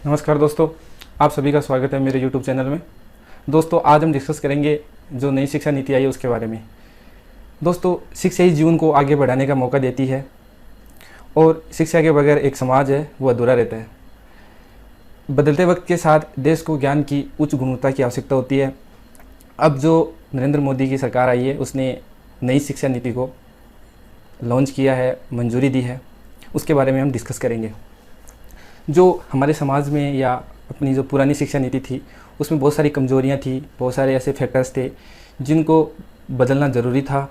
नमस्कार दोस्तों, आप सभी का स्वागत है मेरे YouTube चैनल में। दोस्तों, आज हम डिस्कस करेंगे जो नई शिक्षा नीति आई है उसके बारे में। दोस्तों, शिक्षा ही जीवन को आगे बढ़ाने का मौका देती है और शिक्षा के बगैर एक समाज है वो अधूरा रहता है। बदलते वक्त के साथ देश को ज्ञान की उच्च गुणवत्ता की आवश्यकता होती है। अब जो नरेंद्र मोदी की सरकार आई है उसने नई शिक्षा नीति को लॉन्च किया है, मंजूरी दी है, उसके बारे में हम डिस्कस करेंगे। जो हमारे समाज में या अपनी जो पुरानी शिक्षा नीति थी उसमें बहुत सारी कमजोरियां थी, बहुत सारे ऐसे फैक्टर्स थे जिनको बदलना ज़रूरी था।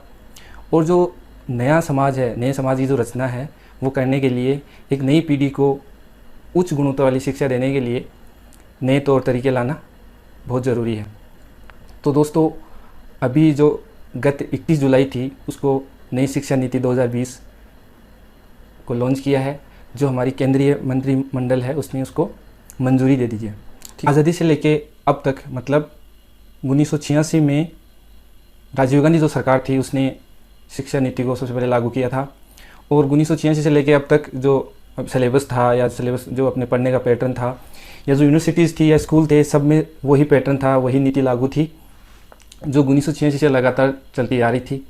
और जो नया समाज है, नए समाज की जो रचना है वो करने के लिए एक नई पीढ़ी को उच्च गुणवत्ता वाली शिक्षा देने के लिए नए तौर तरीके लाना बहुत ज़रूरी है। तो दोस्तों, अभी जो गत 21 जुलाई थी उसको नई शिक्षा नीति 2020 को लॉन्च किया है। जो हमारी केंद्रीय मंत्रिमंडल है उसने उसको मंजूरी दे दी है। आज़ादी से लेके अब तक, मतलब 1986 में राजीव गांधी जो सरकार थी उसने शिक्षा नीति को सबसे पहले लागू किया था। और 1986 से लेके अब तक जो सिलेबस था या सिलेबस जो अपने पढ़ने का पैटर्न था या जो यूनिवर्सिटीज़ थी या स्कूल थे, सब में वही पैटर्न था, वही नीति लागू थी जो 1986 से लगातार चलती आ रही थी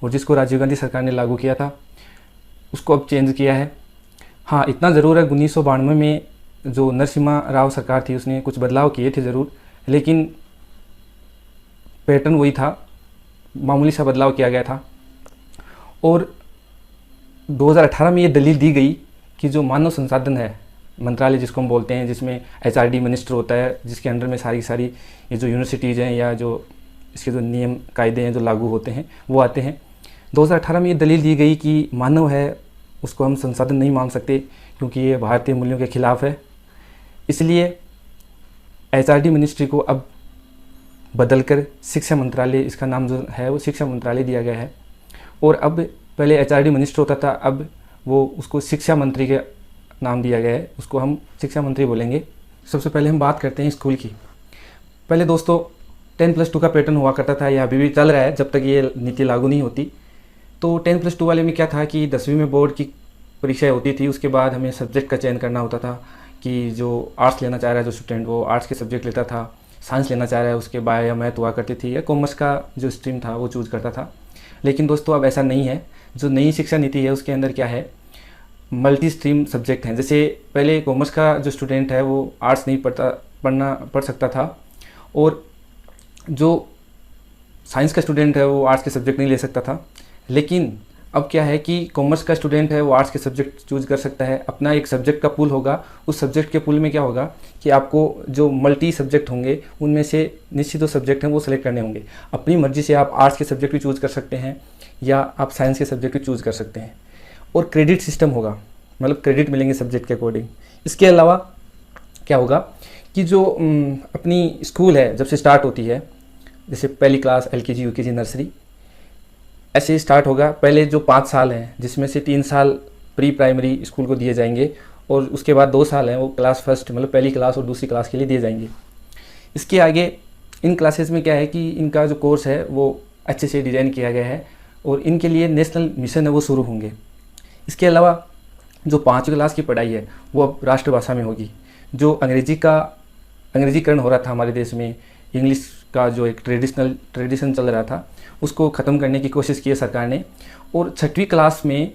और जिसको राजीव गांधी सरकार ने लागू किया था उसको अब चेंज किया है। हाँ, इतना ज़रूर है, 1992 में जो नरसिम्हा राव सरकार थी उसने कुछ बदलाव किए थे ज़रूर, लेकिन पैटर्न वही था, मामूली सा बदलाव किया गया था। और 2018 में ये दलील दी गई कि जो मानव संसाधन है मंत्रालय जिसको हम बोलते हैं, जिसमें HRD मिनिस्टर होता है, जिसके अंडर में सारी ये जो यूनिवर्सिटीज़ हैं या जो इसके जो नियम कायदे हैं जो लागू होते हैं वो आते हैं। 2018 में ये दलील दी गई कि मानव है उसको हम संसाधन नहीं मान सकते क्योंकि ये भारतीय मूल्यों के खिलाफ है। इसलिए HRD मिनिस्ट्री को अब बदलकर शिक्षा मंत्रालय, इसका नाम जो है वो शिक्षा मंत्रालय दिया गया है। और अब पहले HRD मिनिस्टर होता था, अब वो उसको शिक्षा मंत्री के नाम दिया गया है, उसको हम शिक्षा मंत्री बोलेंगे। सबसे पहले हम बात करते हैं स्कूल की। पहले दोस्तों 10+2 का पैटर्न हुआ करता था, या अभी भी चल रहा है जब तक ये नीति लागू नहीं होती। तो 10+2 वाले में क्या था कि 10वीं में बोर्ड की परीक्षाएं होती थी, उसके बाद हमें सब्जेक्ट का चयन करना होता था कि जो आर्ट्स लेना चाह रहा है जो स्टूडेंट वो आर्ट्स के सब्जेक्ट लेता था, साइंस लेना चाह रहा है उसके बायो या मैथ हुआ करती थी, या कॉमर्स का जो स्ट्रीम था वो चूज़ करता था। लेकिन दोस्तों अब ऐसा नहीं है। जो नई शिक्षा नीति है उसके अंदर क्या है, मल्टी स्ट्रीम सब्जेक्ट हैं। जैसे पहले कॉमर्स का जो स्टूडेंट है वो आर्ट्स नहीं पढ़ सकता था, और जो साइंस का स्टूडेंट है वो आर्ट्स के सब्जेक्ट नहीं ले सकता था। लेकिन अब क्या है कि कॉमर्स का स्टूडेंट है वो आर्ट्स के सब्जेक्ट चूज़ कर सकता है। अपना एक सब्जेक्ट का पूल होगा, उस सब्जेक्ट के पूल में क्या होगा कि आपको जो मल्टी सब्जेक्ट होंगे उनमें से निश्चित जो सब्जेक्ट हैं वो सेलेक्ट करने होंगे। अपनी मर्जी से आप आर्ट्स के सब्जेक्ट भी चूज़ कर सकते हैं या आप साइंस के सब्जेक्ट भी चूज़ कर सकते हैं। और क्रेडिट सिस्टम होगा, मतलब क्रेडिट मिलेंगे सब्जेक्ट के अकॉर्डिंग। इसके अलावा क्या होगा कि जो अपनी स्कूल है जब से स्टार्ट होती है, जैसे पहली क्लास, LKG, UKG, नर्सरी, ऐसे ही स्टार्ट होगा। पहले जो 5 साल हैं जिसमें से 3 साल प्री प्राइमरी स्कूल को दिए जाएंगे और उसके बाद 2 साल हैं वो क्लास फर्स्ट, मतलब पहली क्लास और दूसरी क्लास के लिए दिए जाएंगे। इसके आगे इन क्लासेस में क्या है कि इनका जो कोर्स है वो अच्छे से डिज़ाइन किया गया है और इनके लिए नेशनल मिशन है वो शुरू होंगे। इसके अलावा जो 5वीं क्लास की पढ़ाई है वो अब राष्ट्रभाषा में होगी। जो अंग्रेजीकरण हो रहा था हमारे देश में, इंग्लिश का जो एक ट्रेडिशन चल रहा था उसको ख़त्म करने की कोशिश की है सरकार ने। और 6वीं क्लास में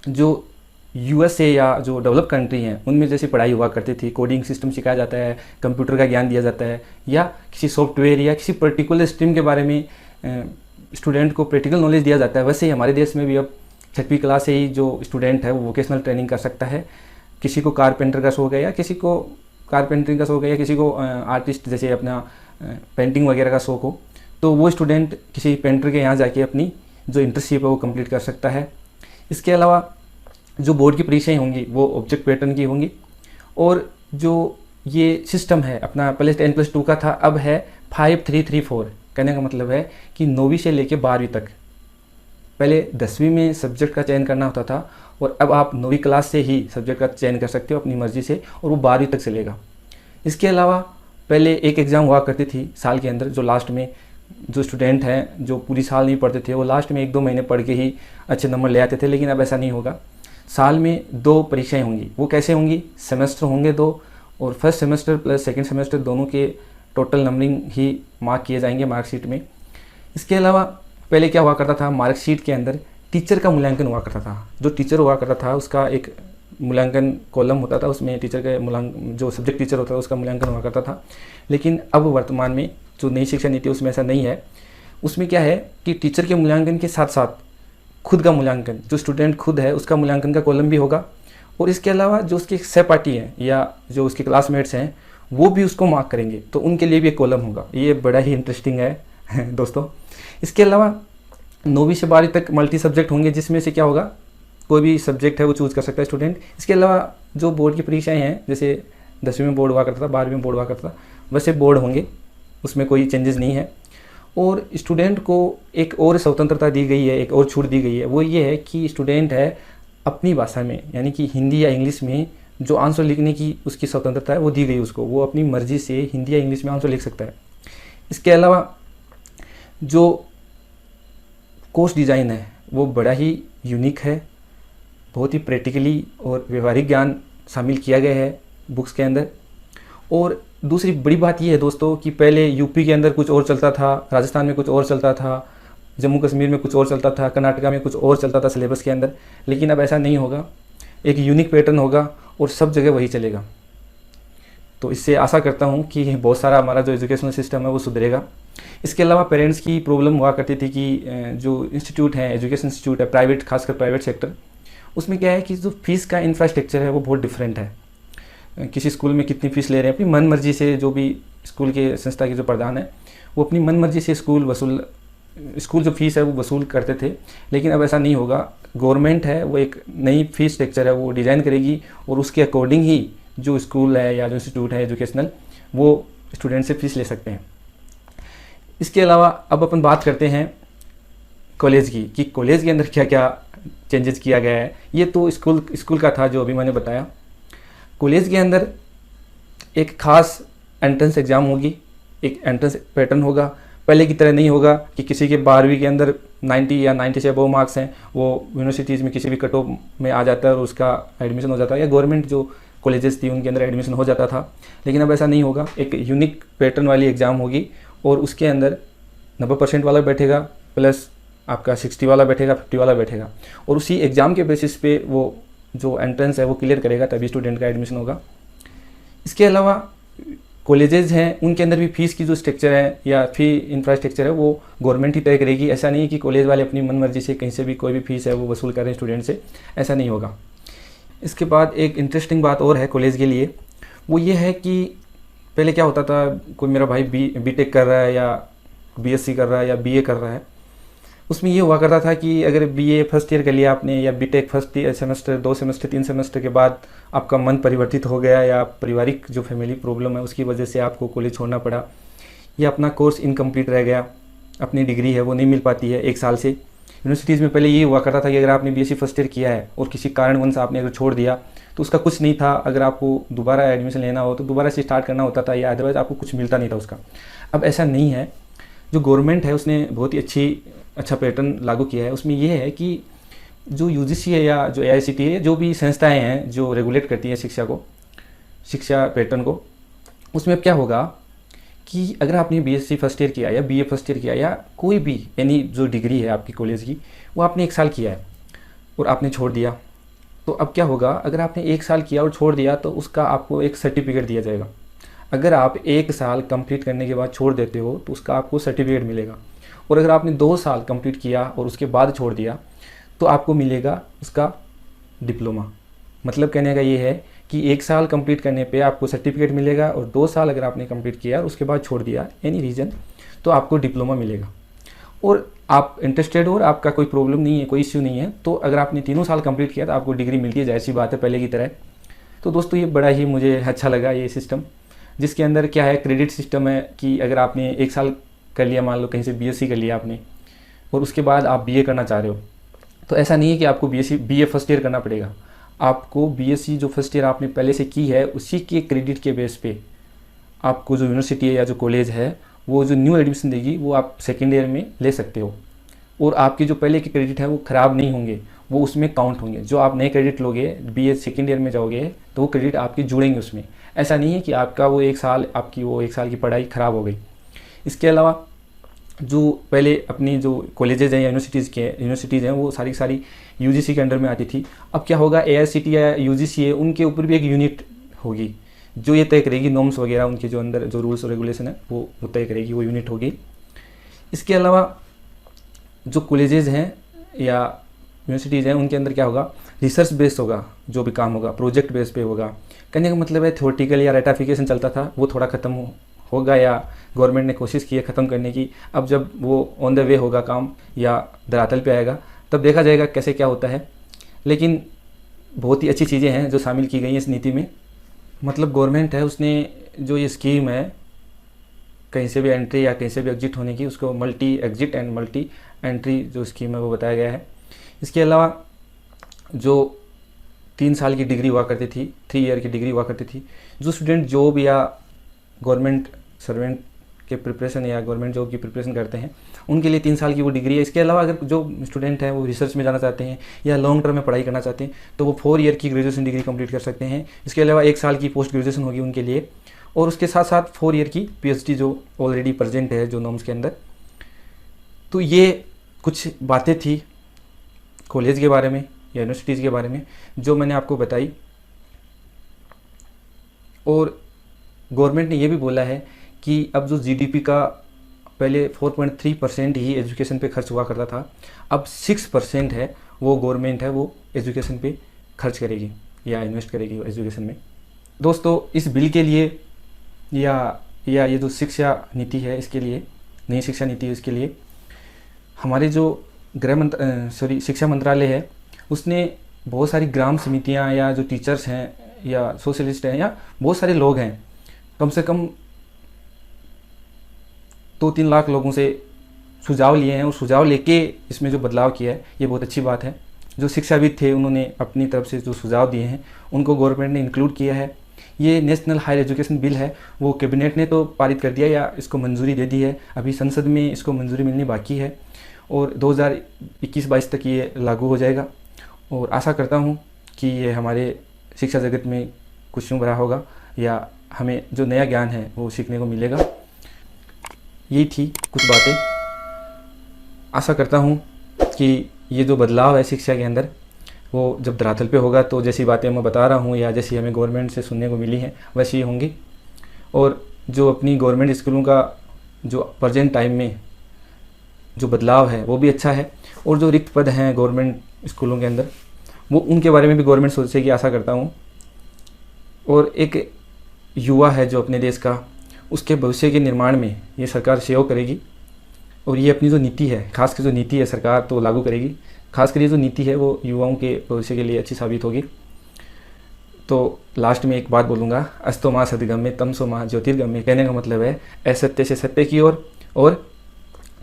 जो USA या जो डेवलप कंट्री हैं उनमें जैसी पढ़ाई हुआ करती थी, कोडिंग सिस्टम सिखाया जाता है, कंप्यूटर का ज्ञान दिया जाता है, या किसी सॉफ्टवेयर या किसी पर्टिकुलर स्ट्रीम के बारे में स्टूडेंट को प्रैक्टिकल नॉलेज दिया जाता है, वैसे ही हमारे देश में भी अब 6वीं क्लास से ही जो स्टूडेंट है वो वोकेशनल ट्रेनिंग कर सकता है। किसी को कारपेंटर का शौक है या किसी को कारपेंटरिंग का शौक है या किसी को आर्टिस्ट जैसे अपना पेंटिंग वगैरह का शौक हो, तो वो स्टूडेंट किसी पेंटर के यहाँ जाके अपनी जो इंटर्नशिप है वो कंप्लीट कर सकता है। इसके अलावा जो बोर्ड की परीक्षाएं होंगी वो ऑब्जेक्ट पैटर्न की होंगी। और जो ये सिस्टम है अपना पहले 10+2 का था, अब है 5-3-3-4। कहने का मतलब है कि 9वीं से लेके 12वीं तक। पहले 10वीं में सब्जेक्ट का चयन करना होता था और अब आप 9वीं क्लास से ही सब्जेक्ट का चयन कर सकते हो अपनी मर्जी से, और वो 12वीं तक चलेगा। इसके अलावा पहले एक एग्ज़ाम हुआ करती थी साल के अंदर, जो लास्ट में जो स्टूडेंट हैं जो पूरी साल नहीं पढ़ते थे वो लास्ट में 1-2 महीने पढ़ के ही अच्छे नंबर ले आते थे। लेकिन अब ऐसा नहीं होगा, साल में 2 परीक्षाएं होंगी। वो कैसे होंगी? सेमेस्टर होंगे 2, और first semester plus second semester दोनों के टोटल नंबरिंग ही मार्क किए जाएंगे मार्कशीट में। इसके अलावा पहले क्या हुआ करता था, मार्कशीट के अंदर टीचर का मूल्यांकन हुआ करता था। जो टीचर हुआ करता था उसका एक मूल्यांकन कॉलम होता था, उसमें टीचर का मूल्यांकन, जो सब्जेक्ट टीचर होता था उसका मूल्यांकन हुआ करता था। लेकिन अब वर्तमान में जो नई शिक्षा नीति है उसमें ऐसा नहीं है। उसमें क्या है कि टीचर के मूल्यांकन के साथ साथ खुद का मूल्यांकन, जो स्टूडेंट खुद है उसका मूल्यांकन का कॉलम भी होगा, और इसके अलावा जो उसके सहपाठी हैं या जो उसके क्लासमेट्स हैं वो भी उसको मार्क करेंगे, तो उनके लिए भी एक कॉलम होगा। ये बड़ा ही इंटरेस्टिंग है दोस्तों। इसके अलावा 9वीं से 12वीं तक मल्टी सब्जेक्ट होंगे, जिसमें से क्या होगा, कोई भी सब्जेक्ट है वो चूज़ कर सकता है स्टूडेंट। इसके अलावा जो बोर्ड की परीक्षाएं हैं, जैसे 10वीं में बोर्ड हुआ करता था, 12वीं में बोर्ड हुआ करता था, वैसे बोर्ड होंगे, उसमें कोई चेंजेस नहीं है। और स्टूडेंट को एक और स्वतंत्रता दी गई है, एक और छूट दी गई है, वो ये है कि स्टूडेंट है अपनी भाषा में, यानी कि हिंदी या इंग्लिश में जो आंसर लिखने की उसकी स्वतंत्रता है वो दी गई उसको, वो अपनी मर्जी से हिंदी या इंग्लिश में आंसर लिख सकता है। इसके अलावा जो कोर्स डिज़ाइन है वो बड़ा ही यूनिक है, बहुत ही प्रैक्टिकली और व्यवहारिक ज्ञान शामिल किया गया है बुक्स के अंदर। और दूसरी बड़ी बात ये है दोस्तों कि पहले यूपी के अंदर कुछ और चलता था, राजस्थान में कुछ और चलता था, जम्मू कश्मीर में कुछ और चलता था, कर्नाटका में कुछ और चलता था सिलेबस के अंदर, लेकिन अब ऐसा नहीं होगा। एक यूनिक पैटर्न होगा और सब जगह वही चलेगा। तो इससे आशा करता हूँ कि बहुत सारा हमारा जो एजुकेशनल सिस्टम है वो सुधरेगा। इसके अलावा पेरेंट्स की प्रॉब्लम हुआ करती थी कि जो इंस्टीट्यूट है, एजुकेशन इंस्टीट्यूट है, प्राइवेट, खासकर प्राइवेट सेक्टर, उसमें क्या है कि जो फीस का इंफ्रास्ट्रक्चर है वो बहुत डिफरेंट है। किसी स्कूल में कितनी फ़ीस ले रहे हैं, अपनी मन मर्जी से, जो भी स्कूल के संस्था के जो प्रधान है वो अपनी मन मर्जी से स्कूल जो फीस है वो वसूल करते थे। लेकिन अब ऐसा नहीं होगा। गवर्नमेंट है वो एक नई फीस स्ट्रक्चर है वो डिज़ाइन करेगी और उसके अकॉर्डिंग ही जो स्कूल है या जो इंस्टीट्यूट है एजुकेशनल, वो स्टूडेंट से फीस ले सकते हैं। इसके अलावा अब अपन बात करते हैं कॉलेज की, कि कॉलेज के अंदर क्या क्या चेंजेस किया गया है। ये तो स्कूल का था जो अभी मैंने बताया। कॉलेज के अंदर एक खास एंट्रेंस एग्ज़ाम होगी, एक एंट्रेंस पैटर्न होगा। पहले की तरह नहीं होगा कि किसी के 12वीं के अंदर 90 या 90 से अबव मार्क्स हैं, वो यूनिवर्सिटीज़ में किसी भी कट ऑफ में आ जाता है और उसका एडमिशन हो जाता है, या गवर्नमेंट जो कॉलेजेस थी उनके अंदर एडमिशन हो जाता था। लेकिन अब ऐसा नहीं होगा। एक यूनिक पैटर्न वाली एग्ज़ाम होगी और उसके अंदर 90% वाला बैठेगा, प्लस आपका 60 वाला बैठेगा, 50 वाला बैठेगा, और उसी एग्ज़ाम के बेसिस पे वो जो एंट्रेंस है वो क्लियर करेगा, तभी स्टूडेंट का एडमिशन होगा। इसके अलावा कॉलेजेस हैं उनके अंदर भी फीस की जो स्ट्रक्चर है या फी इंफ्रास्ट्रक्चर है वो गवर्नमेंट ही तय करेगी। ऐसा नहीं है कि कॉलेज वाले अपनी मन मर्जी से कहीं से भी कोई भी फीस है वो वसूल करें स्टूडेंट से, ऐसा नहीं होगा। इसके बाद एक इंटरेस्टिंग बात और है कॉलेज के लिए, वो ये है कि पहले क्या होता था, कोई मेरा भाई बीटेक कर रहा है या बीएससी कर रहा है या बीए कर रहा है, उसमें ये हुआ करता था कि अगर बीए फर्स्ट ईयर कर लिया आपने या BTech first semester, 2 semester, 3 semester के बाद आपका मन परिवर्तित हो गया या पारिवारिक जो फैमिली प्रॉब्लम है उसकी वजह से आपको कॉलेज छोड़ना पड़ा या अपना कोर्स इनकम्प्लीट रह गया, अपनी डिग्री है वो नहीं मिल पाती है 1 साल से। यूनिवर्सिटीज़ में पहले ये हुआ करता था कि अगर आपने बीएससी फर्स्ट ईयर किया है और किसी कारणवश आपने अगर छोड़ दिया तो उसका कुछ नहीं था। अगर आपको दोबारा एडमिशन लेना हो तो दोबारा से स्टार्ट करना होता था या अदरवाइज़ आपको कुछ मिलता नहीं था उसका। अब ऐसा नहीं है। जो गवर्नमेंट है उसने बहुत ही अच्छा पैटर्न लागू किया है। उसमें यह है कि जो यूजीसी है या जो एआईसीटीई है, जो भी संस्थाएं हैं जो रेगुलेट करती हैं शिक्षा पैटर्न को, उसमें क्या होगा कि अगर आपने बीएससी फर्स्ट ईयर किया या बीए फर्स्ट ईयर किया या कोई भी यानी जो डिग्री है आपकी कॉलेज की वो आपने 1 साल किया है और आपने छोड़ दिया, तो अब क्या होगा, अगर आपने 1 साल किया और छोड़ दिया तो उसका आपको एक सर्टिफिकेट दिया जाएगा। अगर आप 1 साल कंप्लीट करने के बाद छोड़ देते हो तो उसका आपको सर्टिफिकेट मिलेगा, और अगर आपने 2 साल कंप्लीट किया और उसके बाद छोड़ दिया तो आपको मिलेगा उसका डिप्लोमा। मतलब कहने का ये है कि 1 साल कंप्लीट करने पे आपको सर्टिफिकेट मिलेगा और 2 साल अगर आपने कंप्लीट किया और उसके बाद छोड़ दिया एनी रीज़न तो आपको डिप्लोमा मिलेगा। और आप इंटरेस्टेड हो और आपका कोई प्रॉब्लम नहीं है, कोई इश्यू नहीं है, तो अगर आपने 3 साल कंप्लीट किया तो आपको डिग्री मिलती है, जैसी बात है पहले की तरह। तो दोस्तों ये बड़ा ही मुझे अच्छा लगा ये सिस्टम, जिसके अंदर क्या है क्रेडिट सिस्टम है कि अगर आपने 1 साल कर लिया, मान लो कहीं से बीएससी कर लिया आपने और उसके बाद आप बीए करना चाह रहे हो, तो ऐसा नहीं है कि आपको बीए फर्स्ट ईयर करना पड़ेगा। आपको बीएससी जो फर्स्ट ईयर आपने पहले से की है उसी के क्रेडिट के बेस पे आपको जो यूनिवर्सिटी है या जो कॉलेज है वो जो न्यू एडमिशन देगी वो आप सेकेंड ईयर में ले सकते हो, और आपके जो पहले के क्रेडिट है वो ख़राब नहीं होंगे, वो उसमें काउंट होंगे। जो आप नए क्रेडिट लोगे बीए सेकेंड ईयर में जाओगे तो वो क्रेडिट आपके जुड़ेंगे उसमें। ऐसा नहीं है कि आपकी वो एक साल की पढ़ाई ख़राब हो गई। इसके अलावा जो पहले अपनी जो कॉलेजेज हैं या यूनिवर्सिटीज़ हैं वो सारी यूजीसी के अंडर में आती थी। अब क्या होगा, एआईसीटी या यूजीसी है उनके ऊपर भी एक यूनिट होगी जो ये तय करेगी नॉर्म्स वगैरह, उनके जो अंदर जो रूल्स और रेगुलेशन है वो तय करेगी, वो यूनिट होगी। इसके अलावा जो कॉलेजेज़ हैं या यूनिवर्सिटीज़ हैं उनके अंदर क्या होगा, रिसर्च बेस्ड होगा, जो भी काम होगा प्रोजेक्ट बेस पे होगा। कहने का मतलब है थ्योरेटिकल या रेटाफिकेशन चलता था वो थोड़ा ख़त्म होगा या गवर्नमेंट ने कोशिश की है ख़त्म करने की। अब जब वो ऑन द वे होगा काम या धरातल पे आएगा तब देखा जाएगा कैसे क्या होता है। लेकिन बहुत ही अच्छी चीज़ें हैं जो शामिल की गई हैं इस नीति में। मतलब गवर्नमेंट है उसने जो ये स्कीम है कहीं से भी एंट्री या कहीं से भी एग्जिट होने की, उसको multi exit and multi entry जो स्कीम है वो बताया गया है। इसके अलावा जो 3 साल की डिग्री हुआ करती थी, 3 ईयर की डिग्री हुआ करती थी, जो स्टूडेंट जॉब या गवर्नमेंट सर्वेंट के प्रिपरेशन या गवर्नमेंट जॉब की प्रिपरेशन करते हैं उनके लिए 3 साल की वो डिग्री है। इसके अलावा अगर जो स्टूडेंट हैं वो रिसर्च में जाना चाहते हैं या लॉन्ग टर्म में पढ़ाई करना चाहते हैं तो वो 4 ईयर की ग्रेजुएशन डिग्री कंप्लीट कर सकते हैं। इसके अलावा 1 साल की पोस्ट ग्रेजुएशन होगी उनके लिए, और उसके साथ साथ 4 ईयर की पीएचडी जो ऑलरेडी प्रेजेंट है जो नॉर्म्स के अंदर। तो ये कुछ बातें थी कॉलेज के बारे में या यूनिवर्सिटीज़ के बारे में जो मैंने आपको बताई। और गवर्नमेंट ने ये भी बोला है कि अब जो जीडीपी का पहले 4.3% ही एजुकेशन पे खर्च हुआ करता था, अब 6% है वो गवर्नमेंट है वो एजुकेशन पे खर्च करेगी या इन्वेस्ट करेगी एजुकेशन में। दोस्तों इस बिल के लिए या ये जो शिक्षा नीति है इसके लिए, नई शिक्षा नीति है इसके लिए हमारे जो शिक्षा मंत्रालय है उसने बहुत सारी ग्राम समितियां या जो टीचर्स हैं या सोशलिस्ट हैं या बहुत सारे लोग हैं, कम से कम 2-3 लाख लोगों से सुझाव लिए हैं और सुझाव लेके इसमें जो बदलाव किया है ये बहुत अच्छी बात है। जो शिक्षाविद थे उन्होंने अपनी तरफ से जो सुझाव दिए हैं उनको गवर्नमेंट ने इंक्लूड किया है। ये नेशनल हायर एजुकेशन बिल है वो कैबिनेट ने तो पारित कर दिया या इसको मंजूरी दे दी है, अभी संसद में इसको मंजूरी मिलनी बाकी है और 2021-22 तक ये लागू हो जाएगा। और आशा करता हूँ कि ये हमारे शिक्षा जगत में खुशियों भरा होगा या हमें जो नया ज्ञान है वो सीखने को मिलेगा। यही थी कुछ बातें। आशा करता हूँ कि ये जो बदलाव है शिक्षा के अंदर वो जब धरातल पे होगा तो जैसी बातें मैं बता रहा हूँ या जैसी हमें गवर्नमेंट से सुनने को मिली हैं वैसी ही होंगी। और जो अपनी गवर्नमेंट स्कूलों का जो प्रेजेंट टाइम में जो बदलाव है वो भी अच्छा है, और जो रिक्त पद हैं गवर्नमेंट स्कूलों के अंदर वो उनके बारे में भी गवर्नमेंट सोचेगी, आशा करता हूँ। और एक युवा है जो अपने देश का, उसके भविष्य के निर्माण में ये सरकार सहयोग करेगी और ये अपनी जो नीति है, खासकर जो नीति है सरकार तो लागू करेगी, खासकर ये जो नीति है वो युवाओं के भविष्य के लिए अच्छी साबित होगी। तो लास्ट में एक बात बोलूँगा, अस्तो माँ सदगम्य तमसो माँ ज्योतिर्गम्य। कहने का मतलब है असत्य से सत्य की ओर और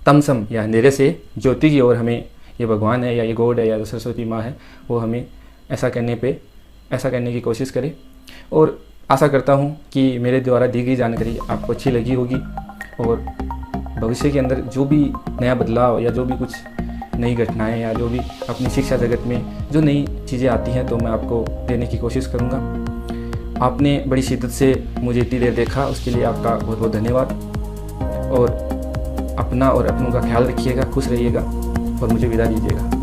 तमसम या अंधेरे से ज्योति की ओर हमें ये भगवान है या ये गॉड है या जो सरस्वती माँ है वो हमें ऐसा करने की कोशिश करे। और आशा करता हूँ कि मेरे द्वारा दी गई जानकारी आपको अच्छी लगी होगी और भविष्य के अंदर जो भी नया बदलाव या जो भी कुछ नई घटनाएं या जो भी अपनी शिक्षा जगत में जो नई चीज़ें आती हैं तो मैं आपको देने की कोशिश करूँगा। आपने बड़ी शिद्दत से मुझे इतनी देर देखा उसके लिए आपका बहुत बहुत धन्यवाद। और अपना और अपनों का ख्याल रखिएगा, खुश रहिएगा और मुझे विदा दीजिएगा।